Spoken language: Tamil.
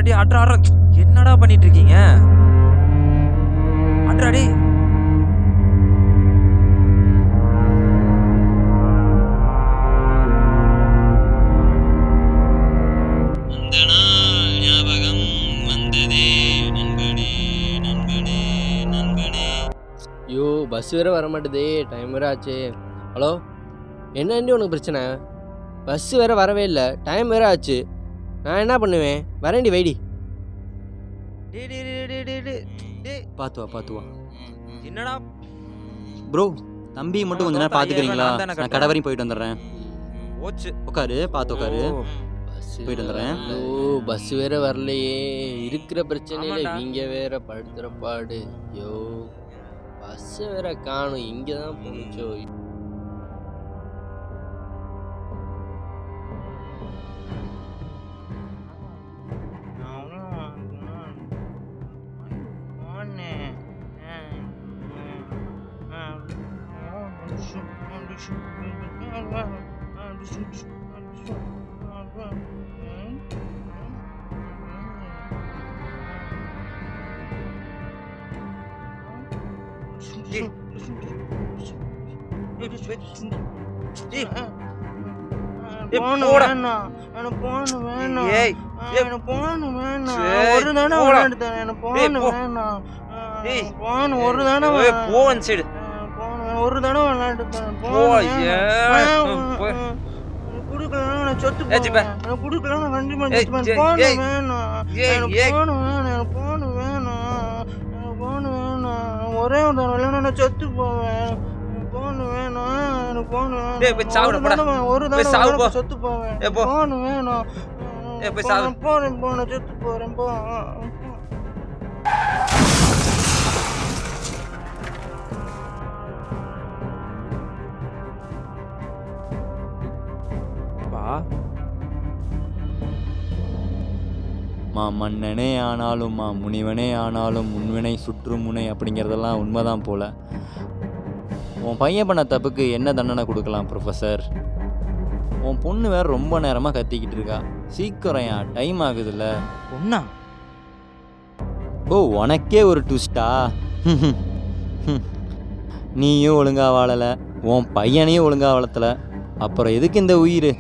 அடி அட்ரா அட்ரா. என்னடா பண்ணிட்டு இருக்கீங்க? அட்ராடி. ஞாபகம் வந்ததே நண்பனே நண்பனே நண்பனே. ஐயோ பஸ் வேறு வர மாட்டேதே, டைம் வேறு ஆச்சு. ஹலோ, என்னண்டி உனக்கு பிரச்சனை? பஸ்ஸு வேறு வரவே இல்லை, டைம் வேறு ஆச்சு. நான் என்ன பண்ணுவேன்? வரேன்டி, வைடி. டேய் டேய் டேய் டேய் டேய் டேய். டேய் பார்த்து வா. என்னடா ப்ரோ, தம்பி மட்டும் கொஞ்ச நேரம் பார்த்துக்கிறீங்களா? நான் கடை வரையும் போயிட்டு வந்துடுறேன். போச்சு. உட்காரு, பார்த்து உட்காரு. பஸ்ஸு போயிட்டு வந்துடுறேன். ஓ பஸ் வேற வரலையே, இருக்கிற பிரச்சனையில ஆமாண்டா. இவங்க வேற படுத்துற பாடு. ஐயோ பஸ் வேற காணும், இங்கே தான் போணுச்சோ. ஒரே ஒரு தடவை செத்து போவேன். போன் வேணும், எனக்கு போன் வேணும். ஒரு தடவை செத்து போவேன். போன் வேணும். போறேன் செத்து போறேன். மன்னனே ஆனாலும் முனிவனே ஆனாலும் முன்வினை சுற்றும் முனை அப்படிங்கிறதெல்லாம் உண்மைதான் போல. உன் பையன் பண்ண தப்புக்கு என்ன தண்டனை கொடுக்கலாம் ப்ரொஃபஸர்? உன் பொண்ணு வேற ரொம்ப நேரமாக கத்திக்கிட்டு இருக்கா. சீக்கிரம் டைம் ஆகுதுல்ல. பொண்ணா? ஓ, உனக்கே ஒரு ட்விஸ்டா? நீயும் ஒழுங்கா வாழலை, உன் பையனையும் ஒழுங்கா வளர்த்தலை, அப்புறம் எதுக்கு இந்த உயிர்?